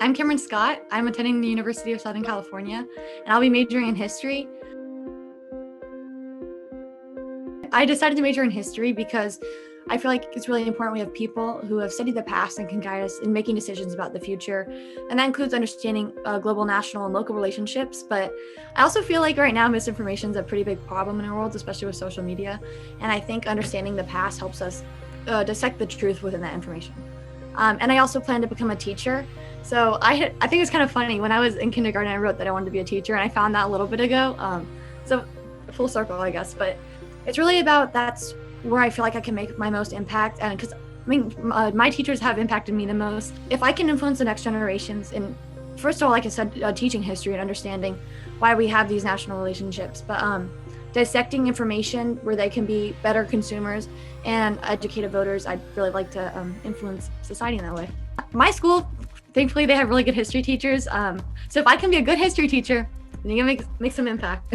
I'm Kamryn Scott. I'm attending the University of Southern California, and I'll be majoring in history. I decided to major in history because I feel like it's really important we have people who have studied the past and can guide us in making decisions about the future. And that includes understanding global, national, and local relationships. But I also feel like right now misinformation is a pretty big problem in our world, especially with social media. And I think understanding the past helps us dissect the truth within that information. And I also plan to become a teacher. So I think it's kind of funny. When I was in kindergarten, I wrote that I wanted to be a teacher, and I found that a little bit ago. So full circle, I guess. But it's really about that's where I feel like I can make my most impact. And because my teachers have impacted me the most. If I can influence the next generations, and first of all, like I said, teaching history and understanding why we have these national relationships, but dissecting information where they can be better consumers and educated voters, I'd really like to influence society in that way. My school, thankfully, they have really good history teachers. So if I can be a good history teacher, then you can make some impact.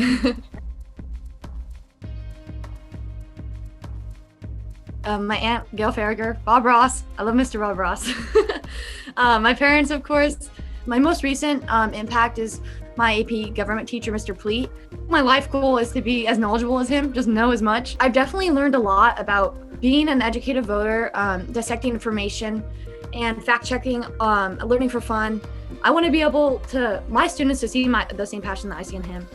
My aunt, Gail Farragher, Bob Ross. I love Mr. Bob Ross. My parents, of course. My most recent impact is my AP government teacher, Mr. Pleat. My life goal is to be as knowledgeable as him, just know as much. I've definitely learned a lot about being an educated voter, dissecting information, and fact-checking, learning for fun. I want to be able to, my students to see the same passion that I see in him.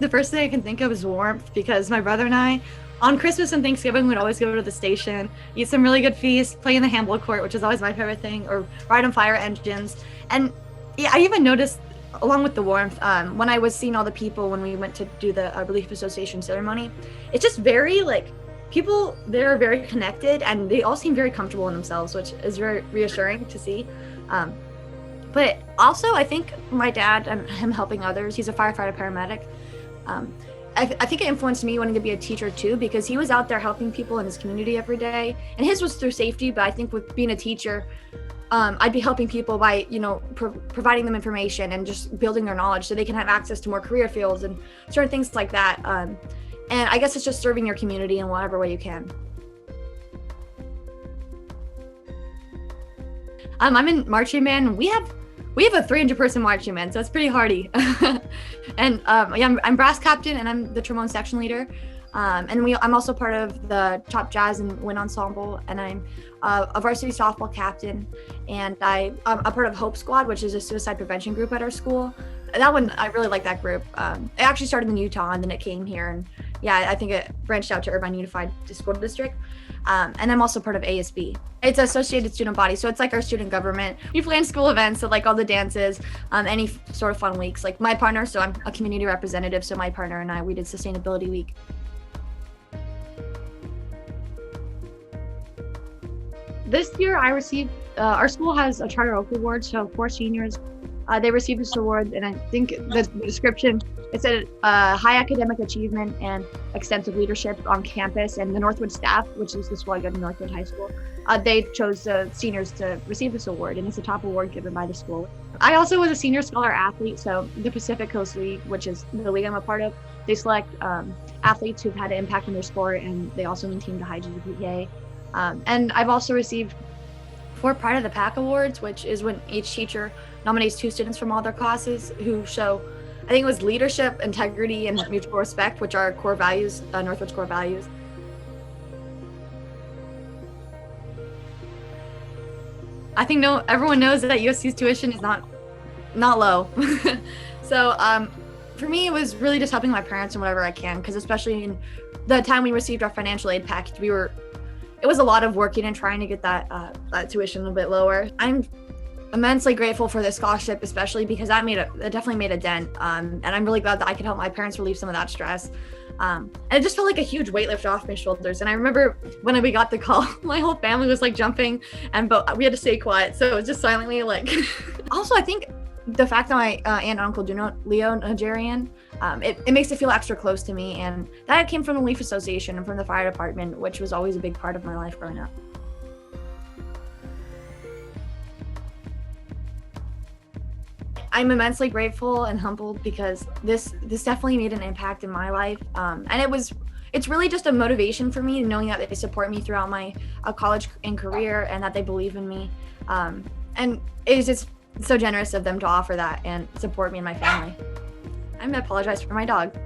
The first thing I can think of is warmth, because my brother and I, on Christmas and Thanksgiving, we'd always go to the station, eat some really good feasts, play in the handball court, which is always my favorite thing, or ride on fire engines. And yeah, I even noticed, along with the warmth, when I was seeing all the people when we went to do the Relief Association ceremony, it's just very, people there are very connected, and they all seem very comfortable in themselves, which is very reassuring to see. But also, I think my dad and him helping others, he's a firefighter paramedic. I think it influenced me wanting to be a teacher too, because he was out there helping people in his community every day, and his was through safety. But I think with being a teacher, I'd be helping people by, providing them information and just building their knowledge so they can have access to more career fields and certain things like that. And I guess it's just serving your community in whatever way you can. I'm in marching band. We have a 300-person marching band, so it's pretty hardy. And I'm brass captain, and I'm the trombone section leader. And I'm also part of the top jazz and wind ensemble, and I'm a varsity softball captain. And I'm a part of Hope Squad, which is a suicide prevention group at our school. That one, I really like that group. It actually started in Utah, and then it came here, and yeah, I think it branched out to Irvine Unified School District. And I'm also part of ASB. It's an associated student body, so it's like our student government. We plan school events, so like all the dances, any sort of fun weeks. Like my partner, so I'm a community representative, so my partner and I, we did Sustainability Week. This year I received, our school has a Charter Oak Award, so 4 seniors, they received this award, and I think the description, it said high academic achievement and extensive leadership on campus, and the Northwood staff, which is the school I go to, Northwood High School, they chose the seniors to receive this award, and it's a top award given by the school. I also was a senior scholar athlete, so the Pacific Coast League, which is the league I'm a part of, they select athletes who've had an impact in their sport, and they also maintain the high GPA. And I've also received 4 Pride of the Pack awards, which is when each teacher nominates 2 students from all their classes who show, I think it was leadership, integrity, and mutual respect, which are core values, Northwood's core values. I think everyone knows that USC's tuition is not low. So for me, it was really just helping my parents in whatever I can, because especially in the time we received our financial aid package, it was a lot of working and trying to get that tuition a bit lower. I'm immensely grateful for this scholarship, especially because it definitely made a dent. And I'm really glad that I could help my parents relieve some of that stress. And it just felt like a huge weight lifted off my shoulders. And I remember when we got the call, my whole family was jumping, but we had to stay quiet. So it was just silently Also, I think the fact that my aunt and uncle do know Leo Najarian, it makes it feel extra close to me. And that came from the Relief Association and from the fire department, which was always a big part of my life growing up. I'm immensely grateful and humbled because this definitely made an impact in my life. And it was it's really just a motivation for me, knowing that they support me throughout my college and career, and that they believe in me. And it's just so generous of them to offer that and support me and my family. I'm gonna apologize for my dog.